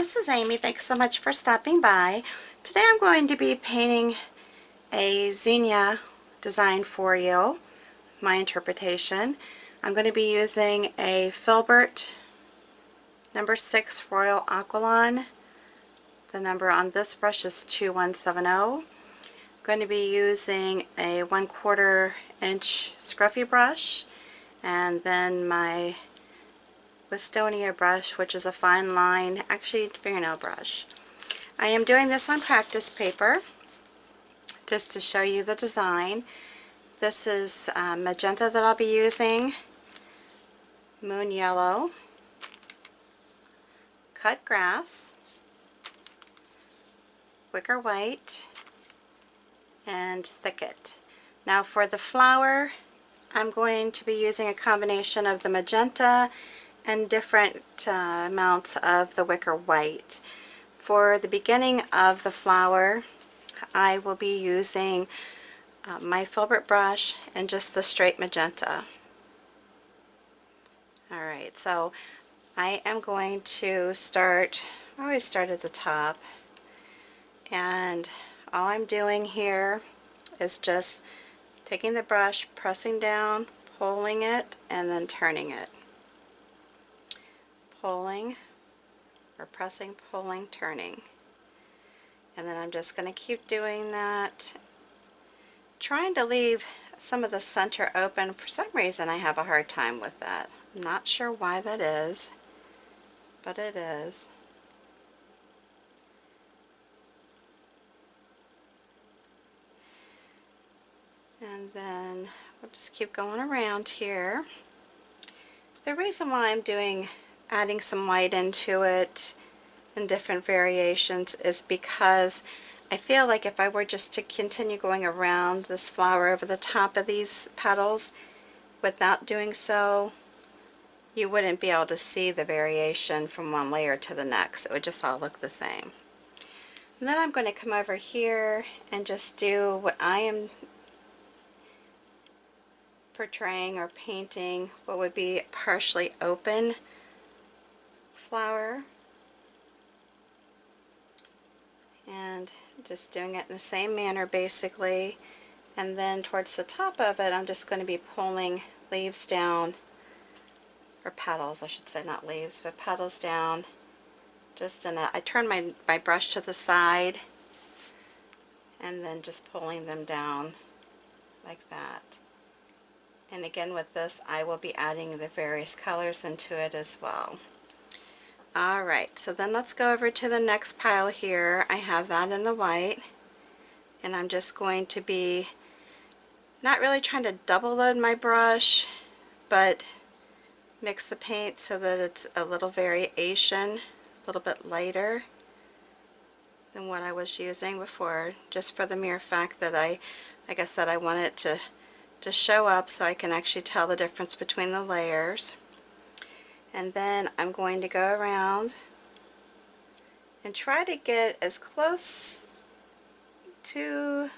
this is Amy. Thanks so much for stopping by. Today I'm going to be painting a zinnia design for you, my interpretation. I'm going to be using a Filbert number 6 Royal Aqualon. The number on this brush is 2170. I'm going to be using a 1/4 inch Scruffy Brush and then my Wisteria brush, which is a fine line, actually fingernail brush. I am doing this on practice paper just to show you the design. This is Magenta that I'll be using, Moon Yellow, Cut Grass, Wicker White, and Thicket. Now for the flower, I'm going to be using a combination of the Magenta and different amounts of the Wicker White. For the beginning of the flower, I will be using my Filbert brush and just the straight Magenta. Alright, so I am going to start, I always start at the top, and all I'm doing here is just taking the brush, pressing down, pulling it, and then turning it. Pulling, or pressing, pulling, turning. And then I'm just going to keep doing that, trying to leave some of the center open. For some reason I have a hard time with that. I'm not sure why that is, but it is. And then we'll just keep going around here. The reason why I'm adding some white into it in different variations is because I feel like if I were just to continue going around this flower over the top of these petals without doing so, you wouldn't be able to see the variation from one layer to the next. It would just all look the same. And then I'm going to come over here and just do what I am portraying or painting, what would be a partially open flower, and just doing it in the same manner basically. And then towards the top of it I'm just going to be pulling leaves down, or petals I should say, not leaves but petals down, just in a, I turn my brush to the side and then just pulling them down like that. And again with this I will be adding the various colors into it as well. Alright, so then let's go over to the next pile here. I have that in the white, and I'm just going to be not really trying to double load my brush, but mix the paint so that it's a little variation, a little bit lighter than what I was using before, just for the mere fact that like I said, I want it to show up so I can actually tell the difference between the layers. And then I'm going to go around and try to get as close to,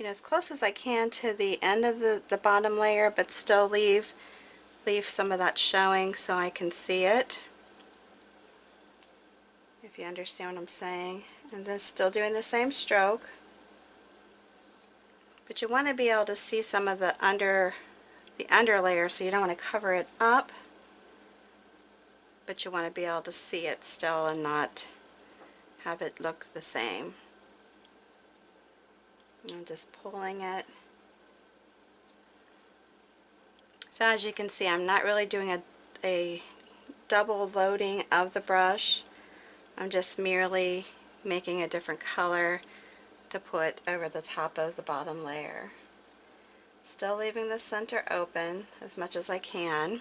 as close as I can to the end of the bottom layer, but still leave some of that showing so I can see it, if you understand what I'm saying. And then still doing the same stroke, but you want to be able to see some of the under layer, so you don't want to cover it up, but you want to be able to see it still and not have it look the same. I'm just pulling it. So as you can see, I'm not really doing a double loading of the brush. I'm just merely making a different color to put over the top of the bottom layer. Still leaving the center open as much as I can.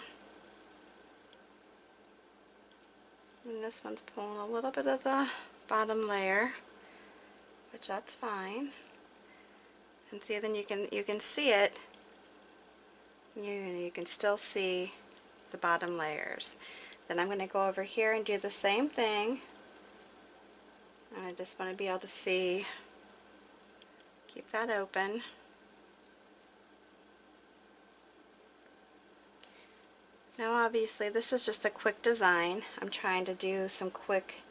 And this one's pulling a little bit of the bottom layer, which that's fine. And see, then you can see it. You can still see the bottom layers. Then I'm going to go over here and do the same thing. And I just want to be able to see, keep that open. Now obviously this is just a quick design. I'm trying to do some quick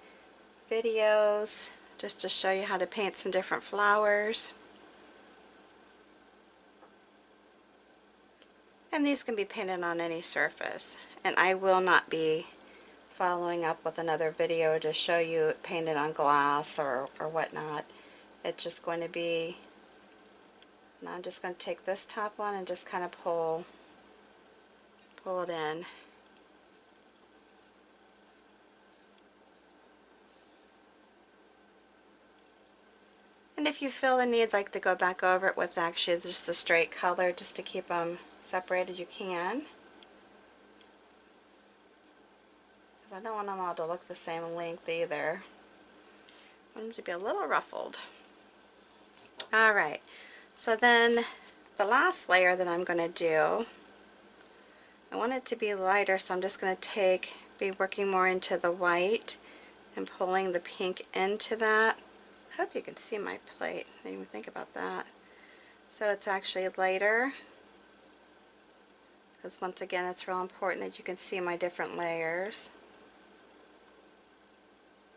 videos just to show you how to paint some different flowers. And these can be painted on any surface. And I will not be following up with another video to show you it painted on glass or whatnot. It's just going to be, now I'm just going to take this top one and just kind of pull it in. And if you feel the need like to go back over it with actually just the straight color just to keep them separated, you can. Because I don't want them all to look the same length either. I want them to be a little ruffled. Alright, so then the last layer that I'm going to do, I want it to be lighter, so I'm just going to be working more into the white and pulling the pink into that. I hope you can see my plate. I didn't even think about that. So it's actually lighter, because once again it's real important that you can see my different layers.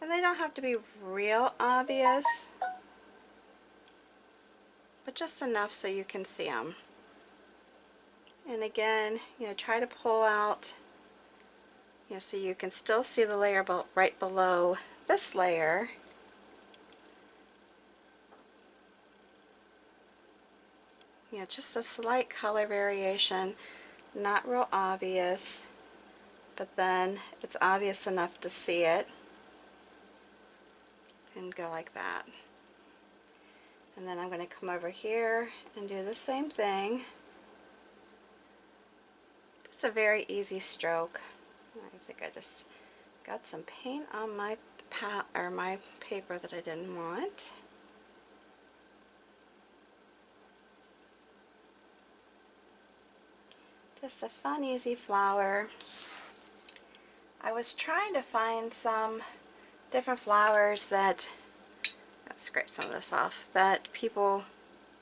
And they don't have to be real obvious, but just enough so you can see them. And again, try to pull out, so you can still see the layer right below this layer. Just a slight color variation, not real obvious, but then it's obvious enough to see it, and go like that. And then I'm going to come over here and do the same thing. Just a very easy stroke. I think I just got some paint on my paper that I didn't want. Just a fun, easy flower. I was trying to find some different flowers that, let's scrape some of this off,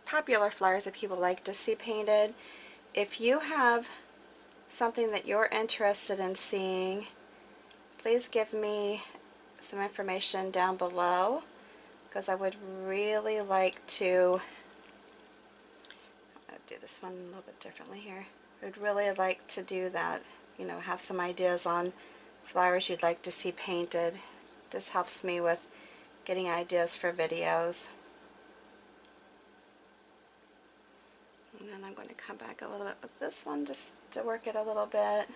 popular flowers that people like to see painted. If you have something that you're interested in seeing, please give me some information down below, because I would really like to, I'm going to do this one a little bit differently here. I would really like to do that, have some ideas on flowers you'd like to see painted. Just helps me with getting ideas for videos. And then I'm going to come back a little bit with this one just to work it a little bit.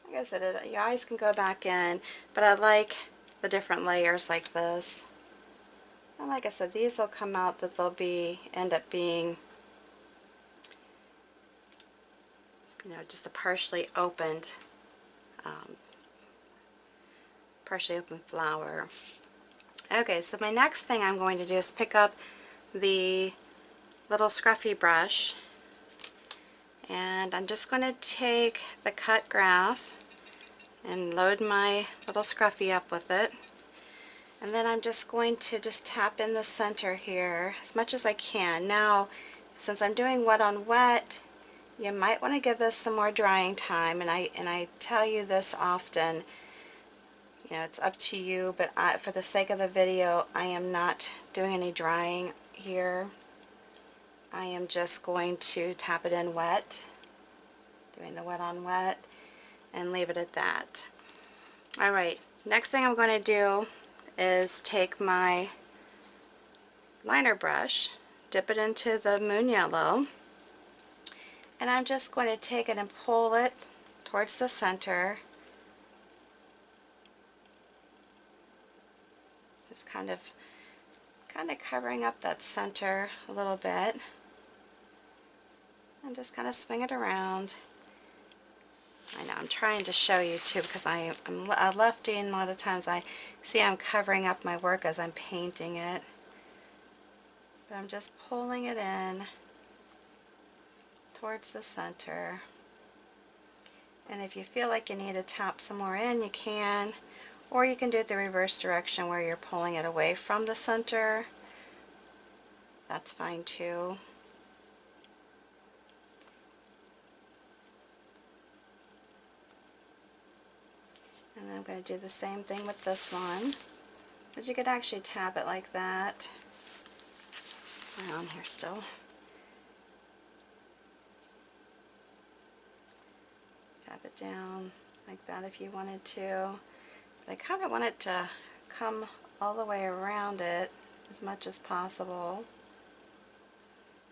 Like I said, your eyes can go back in, but I like the different layers like this. And like I said, these will come out that they'll end up being, just a partially open flower. Okay, so my next thing I'm going to do is pick up the little Scruffy Brush, and I'm just going to take the cut grass and load my little Scruffy up with it. And then I'm just going to tap in the center here as much as I can. Now, since I'm doing wet on wet, you might want to give this some more drying time, and I tell you this often, it's up to you, but for the sake of the video, I am not doing any drying here. I am just going to tap it in wet, doing the wet on wet, and leave it at that. Alright, next thing I'm going to do is take my liner brush, dip it into the moon yellow, and I'm just going to take it and pull it towards the center. Just kind of covering up that center a little bit, and just kind of swing it around. I know I'm trying to show you too, because I'm a lefty, and a lot of times I see I'm covering up my work as I'm painting it. But I'm just pulling it in towards the center. And if you feel like you need to tap some more in, you can. Or you can do it the reverse direction where you're pulling it away from the center. That's fine too. I'm going to do the same thing with this one. But you could actually tap it like that. We're on here still. Tap it down like that if you wanted to. But I kind of want it to come all the way around it as much as possible.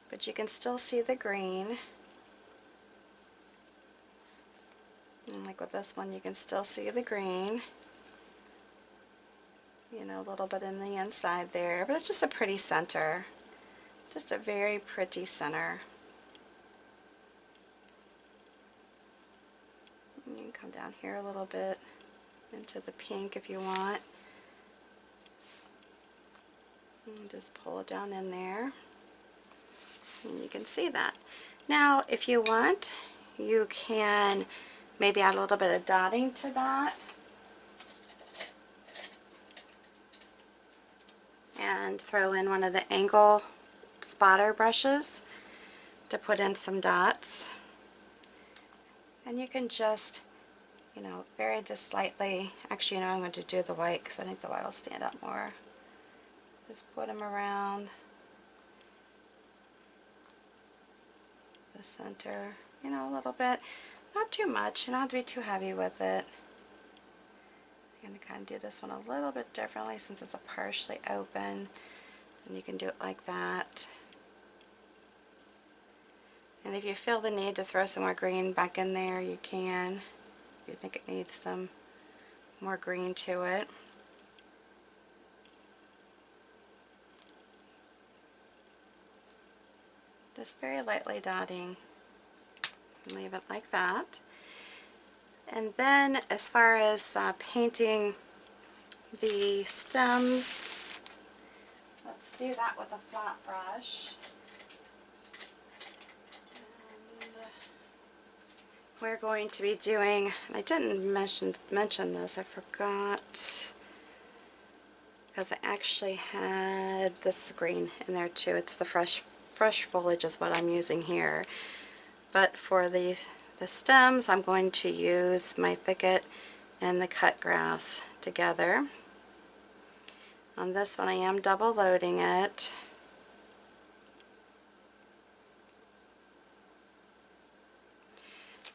But you can still see the green. And like with this one, you can still see the green. You know, a little bit in the inside there, but it's just a pretty center. Just a very pretty center. And you can come down here a little bit into the pink if you want. And just pull it down in there. And you can see that. Now, if you want, you can maybe add a little bit of dotting to that. And throw in one of the angle spotter brushes to put in some dots. And you can just, you know, very just lightly, actually, you know, I'm going to do the white because I think the white will stand out more. Just put them around the center, you know, a little bit. Not too much, you don't have to be too heavy with it. I'm going to kind of do this one a little bit differently since it's a partially open. And you can do it like that. And if you feel the need to throw some more green back in there, you can. If you think it needs some more green to it. Just very lightly dotting. And leave it like that. And then as far as painting the stems, let's do that with a flat brush. And we're going to be doing, and I didn't mention this, I forgot, because I actually had this green in there too. It's the fresh foliage is what I'm using here. But for the stems, I'm going to use my Thicket and the cut grass together. On this one, I am double loading it.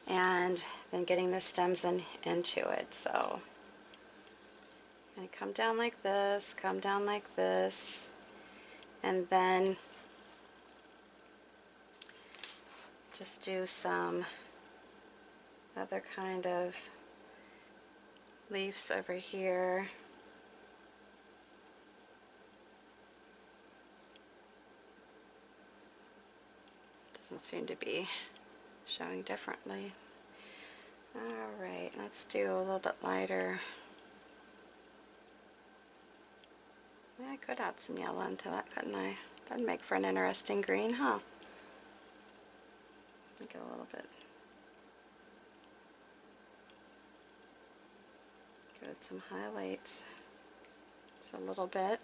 And then getting the stems into it. So I come down like this, come down like this, and then just do some other kind of leaves over here. Doesn't seem to be showing differently. Alright, let's do a little bit lighter. Yeah, I could add some yellow into that, couldn't I? That'd make for an interesting green, huh? Make it a little bit. Give it some highlights. Just a little bit.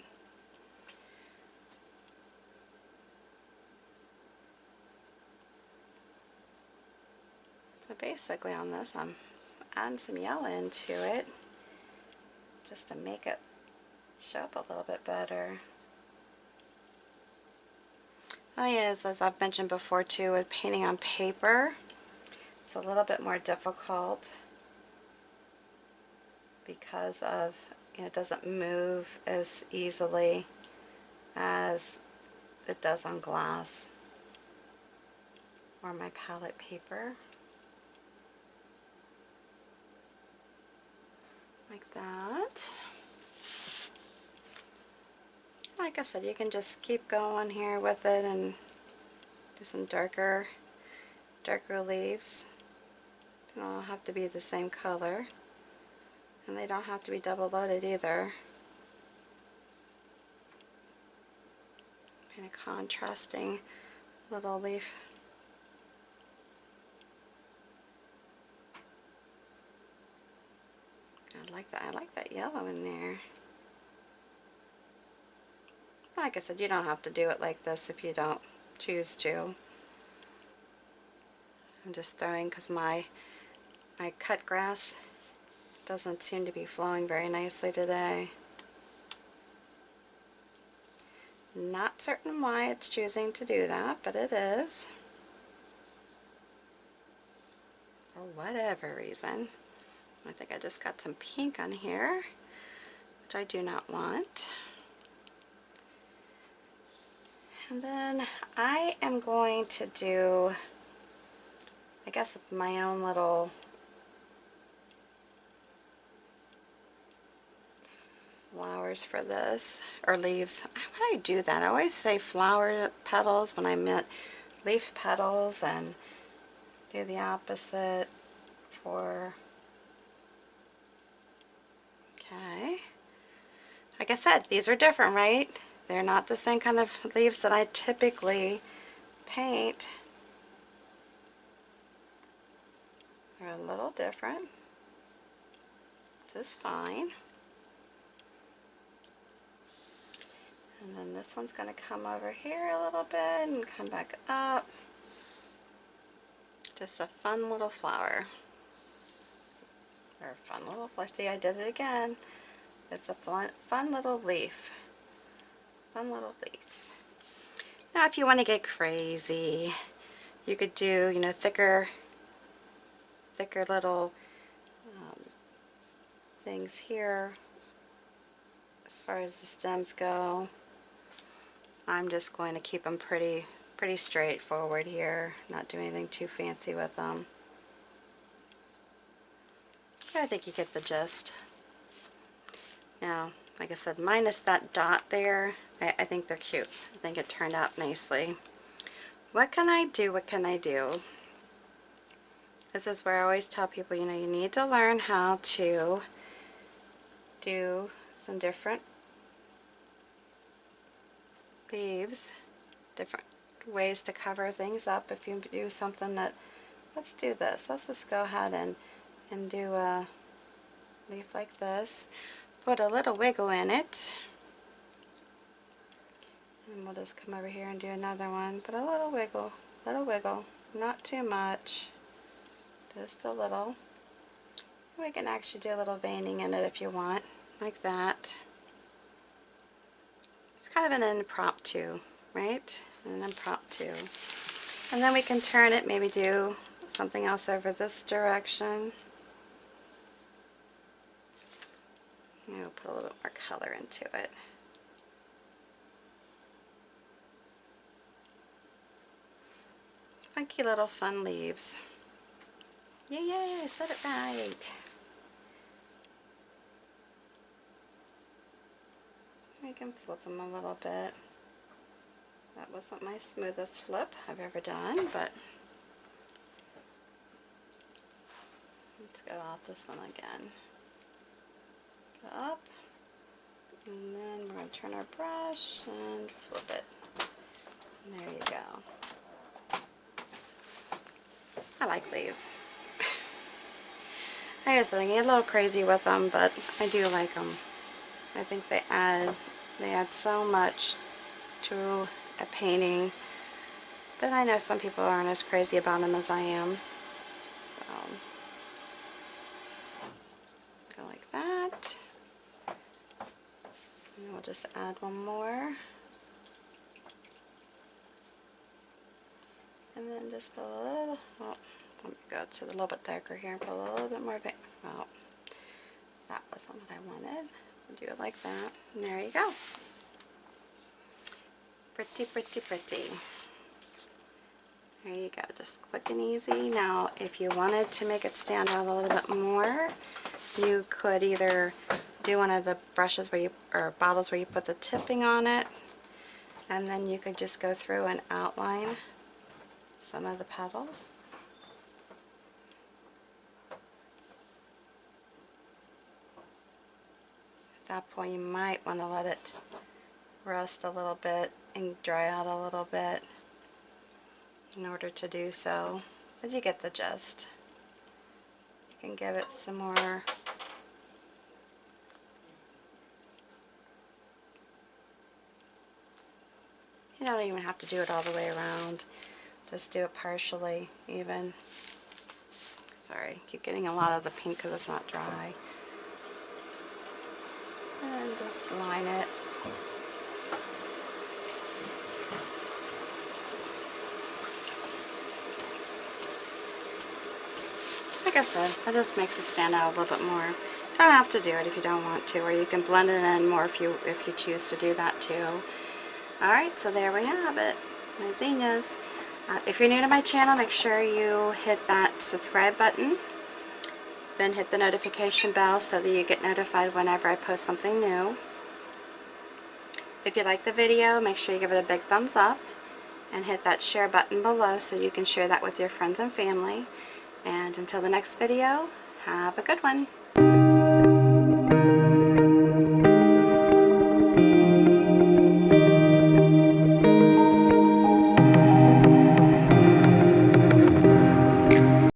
So basically on this, I'm adding some yellow into it just to make it show up a little bit better. Oh yes, as I've mentioned before too, with painting on paper, it's a little bit more difficult because of, you know, it doesn't move as easily as it does on glass or my palette paper. Like that. Like I said, you can just keep going here with it and do some darker leaves. They don't all have to be the same color, and they don't have to be double loaded either. Kind of contrasting little leaf. I like that. I like that yellow in there. Like I said, you don't have to do it like this if you don't choose to. I'm just throwing, because my cut grass Doesn't seem to be flowing very nicely today. Not certain why it's choosing to do that, but it is. For whatever reason. I think I just got some pink on here, which I do not want. And then I am going to do, I guess, my own little flowers for this, or leaves. Why do I do that? I always say flower petals when I meant leaf petals, and do the opposite for, okay. Like I said, these are different, right? They're not the same kind of leaves that I typically paint. They're a little different, which is fine. And then this one's going to come over here a little bit and come back up. Just a fun little flower. Or a fun little flower. See, I did it again. It's a fun little leaf. Fun little leaves. Now if you want to get crazy, you could do, you know, thicker little things here as far as the stems go. I'm just going to keep them pretty straightforward here, not do anything too fancy with them. I think you get the gist. Now, like I said, minus that dot there, I think they're cute. I think it turned out nicely. What can I do? What can I do? This is where I always tell people, you know, you need to learn how to do some different leaves, different ways to cover things up. If you do something that, let's do this. Let's just go ahead and do a leaf like this. Put a little wiggle in it. And we'll just come over here and do another one. Put a little wiggle, not too much, just a little. We can actually do a little veining in it if you want, like that. It's kind of an impromptu, right? An impromptu. And then we can turn it, maybe do something else over this direction. And we'll put a little bit more color into it. Funky little fun leaves. Yay, I said it right. We can flip them a little bit. That wasn't my smoothest flip I've ever done, but let's go off this one again. Go up, and then we're going to turn our brush and flip it. And there you go. I like these. I guess I get a little crazy with them, but I do like them. I think they add so much to a painting, but I know some people aren't as crazy about them as I am. So go like that, and we'll just add one more, and then just put a little, well, let me go to the little bit darker here and put a little bit more, well, that wasn't what I wanted. I'll do it like that, and there you go. Pretty, pretty, pretty. There you go, just quick and easy. Now, if you wanted to make it stand out a little bit more, you could either do one of the brushes where you, or bottles where you put the tipping on it, and then you could just go through and outline some of the petals. At that point, you might want to let it rest a little bit and dry out a little bit in order to do so, but you get the gist. You can give it some more you don't even have to do it all the way around, just do it partially even. Sorry, keep getting a lot of the pink because it's not dry. and just line it. Like I said, that just makes it stand out a little bit more. Don't have to do it if you don't want to, or you can blend it in more if you choose to do that too. Alright, so there we have it, my zinnias. If you're new to my channel, make sure you hit that subscribe button, then hit the notification bell so that you get notified whenever I post something new. If you like the video, make sure you give it a big thumbs up and hit that share button below so you can share that with your friends and family. And until the next video, have a good one.